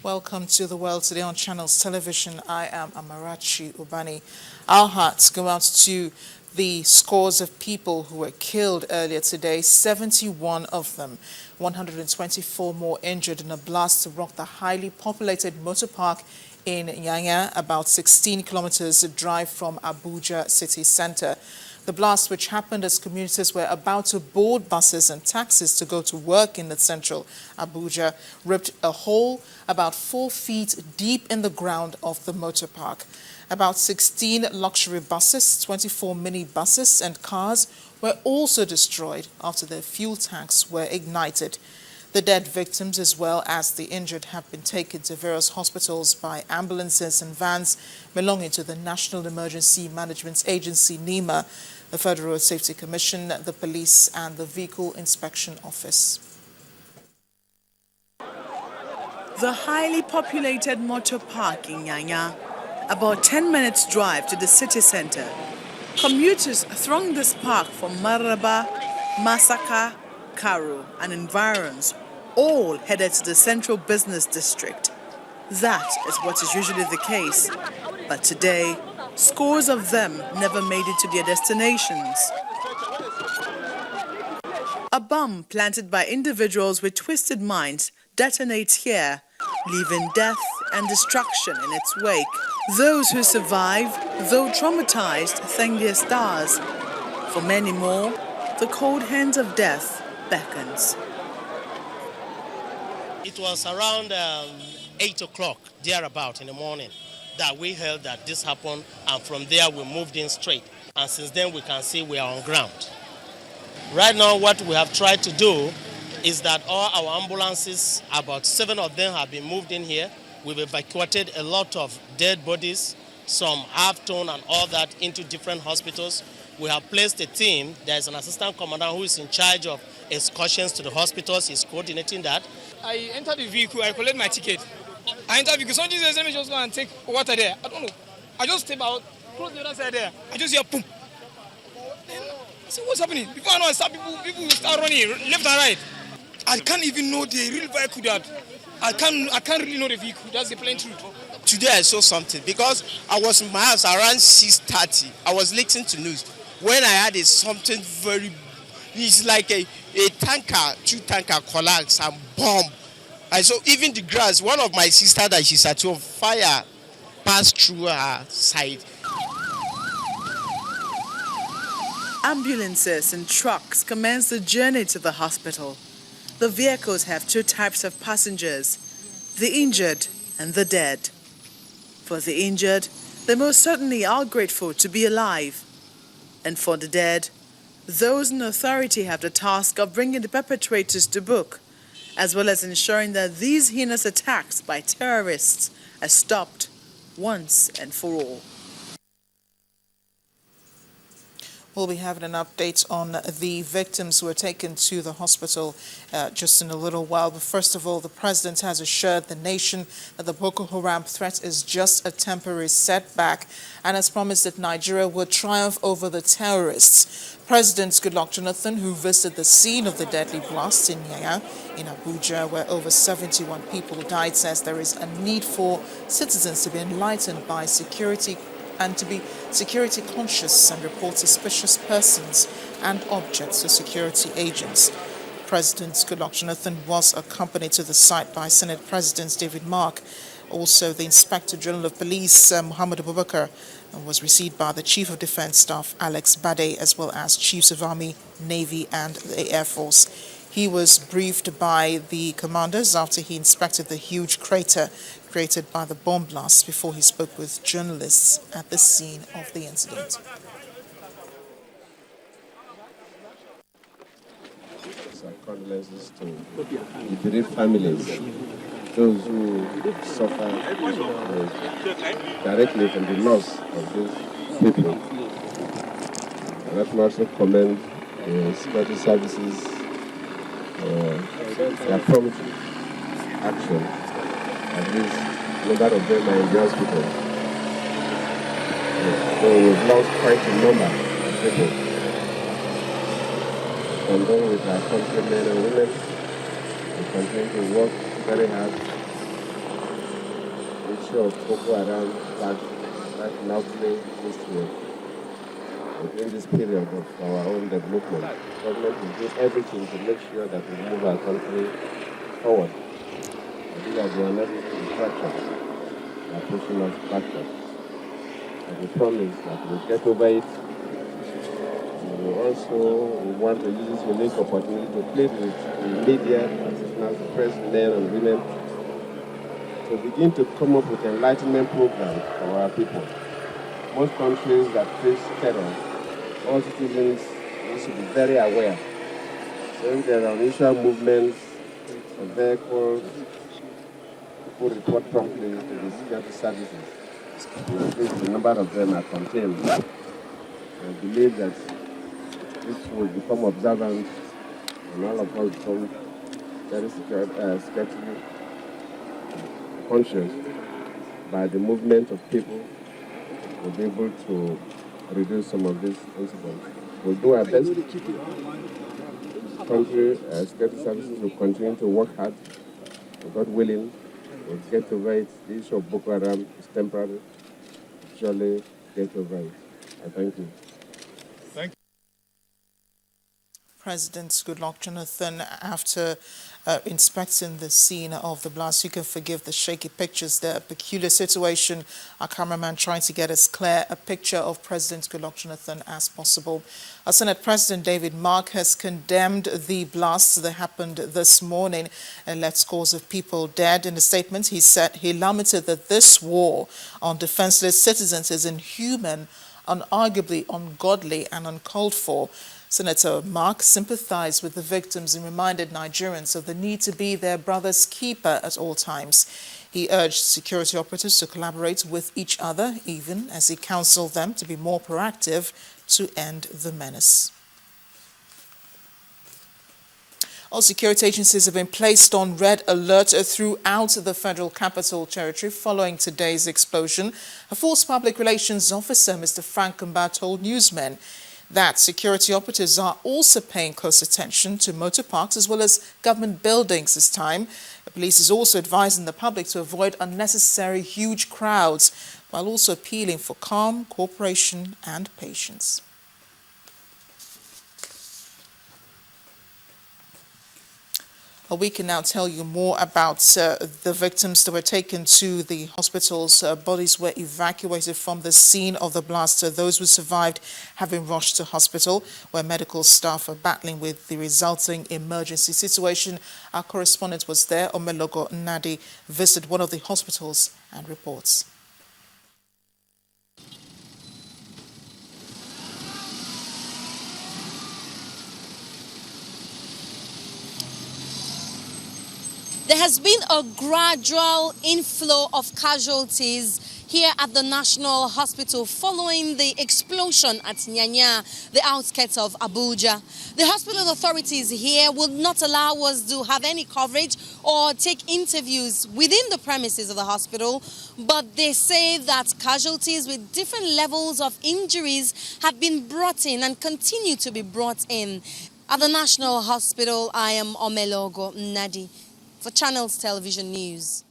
Welcome to The World Today on Channels Television. I am Amarachi Ubani. Our hearts go out to the scores of people who were killed earlier today, 71 of them, 124 more injured in a blast to rock the highly populated motor park in Nyanya, about 16 kilometers drive from Abuja city center. The blast, which happened as commuters were about to board buses and taxis to go to work in the central Abuja, ripped a hole about 4 feet deep in the ground of the motor park. About 16 luxury buses, 24 mini buses and cars were also destroyed after their fuel tanks were ignited. The dead victims as well as the injured have been taken to various hospitals by ambulances and vans belonging to the National Emergency Management Agency, NEMA, the Federal Road Safety Commission, the police and the Vehicle Inspection Office. The highly populated motor park in Nyanya, about 10 minutes drive to the city center. Commuters throng this park from Maraba, Masaka, Karu and environs, all headed to the central business district. That is what is usually the case, but today, scores of them never made it to their destinations. A bomb planted by individuals with twisted minds detonates here, leaving death and destruction in its wake. Those who survive, though traumatized, thank their stars. For many more, the cold hands of death beckons. It was around 8 o'clock, thereabout in the morning, that we heard that this happened, and from there we moved in straight. And since then we can see we are on ground. Right now what we have tried to do is that all our ambulances, about 7 of them have been moved in here. We've evacuated a lot of dead bodies, some half-tone and all that, into different hospitals. We have placed a team. There's an assistant commandant who is in charge of excursions to the hospitals. He's coordinating that. I entered the vehicle, I collect my ticket. I entered the vehicle, somebody says, let me just go and take water there. I don't know. I just step out, close the other side there. I just hear boom. Then I said, what's happening? Before I know, I start people start running left and right. I can't even know the real vehicle that. I can't really know the vehicle. That's the plain truth. Today I saw something because I was in my house around 6:30. I was listening to news when I heard something it's like a tanker, 2 tanker collapse and bomb. I saw even the grass. One of my sisters that she's at home, fire passed through her side. Ambulances and trucks commence the journey to the hospital. The vehicles have 2 types of passengers, the injured and the dead. For the injured, they most certainly are grateful to be alive. And for the dead, those in authority have the task of bringing the perpetrators to book, as well as ensuring that these heinous attacks by terrorists are stopped once and for all. We'll be having an update on the victims who were taken to the hospital just in a little while. But first of all, the president has assured the nation that the Boko Haram threat is just a temporary setback and has promised that Nigeria will triumph over the terrorists. President Goodluck Jonathan, who visited the scene of the deadly blast in Nyanya, in Abuja, where over 71 people died, says there is a need for citizens to be enlightened by security and to be security conscious and report suspicious persons and objects to security agents. President Goodluck Jonathan was accompanied to the site by Senate President David Mark. Also, the Inspector General of Police, Muhammad Abubakar, was received by the Chief of Defense Staff, Alex Bade, as well as Chiefs of Army, Navy and the Air Force. He was briefed by the commanders after he inspected the huge crater created by the bomb blast before he spoke with journalists at the scene of the incident. Our condolences to the bereaved families, those who suffer directly from the loss of these people. And let me also commend the security services their prompt action. At least number of them are in the hospital. So we've lost quite a number of people. Condone with our countrymen and women. We continue to work very hard issue of Boko Haram back loudly this year. In this period of our own development, government will do everything to make sure that we move our country forward. These are the unnecessary distractions that are pushing us backward. And we promise that we'll get over it. We also want to use this unique opportunity to plead with the media, as the press, men and women, to begin to come up with enlightenment programs for our people. Most countries that face terror, all citizens need to be very aware. So if there are unusual movements of vehicles, people report promptly to the security services. And at least the number of them are contained. I believe that this will become observant and all of us become very security conscious by the movement of people. We'll be able to reduce some of these incidents. We'll do our best. Country security services will continue to work hard. God willing, we'll get over it. The issue of Boko Haram is temporary. Surely get over it. I thank you. President Goodluck Jonathan, after inspecting the scene of the blast, you can forgive the shaky pictures, the peculiar situation. Our cameraman trying to get as clear a picture of President Goodluck Jonathan as possible. Our Senate President David Mark has condemned the blasts that happened this morning and left scores of people dead. In a statement, he said he lamented that this war on defenseless citizens is inhuman, unarguably ungodly and uncalled for. Senator Mark sympathized with the victims and reminded Nigerians of the need to be their brother's keeper at all times. He urged security operatives to collaborate with each other, even as he counseled them to be more proactive to end the menace. All security agencies have been placed on red alert throughout the Federal Capital Territory following today's explosion. A force public relations officer, Mr. Frank Mba, told newsmen that security operatives are also paying close attention to motor parks as well as government buildings this time. The police is also advising the public to avoid unnecessary huge crowds while also appealing for calm, cooperation and patience. We can now tell you more about the victims that were taken to the hospitals. Bodies were evacuated from the scene of the blast. Those who survived have been rushed to hospital, where medical staff are battling with the resulting emergency situation. Our correspondent was there, Omelogo Nadi, visited one of the hospitals and reports. There has been a gradual inflow of casualties here at the National Hospital following the explosion at Nyanya, the outskirts of Abuja. The hospital authorities here would not allow us to have any coverage or take interviews within the premises of the hospital, but they say that casualties with different levels of injuries have been brought in and continue to be brought in. At the National Hospital, I am Omelogo Nadi for Channels Television News.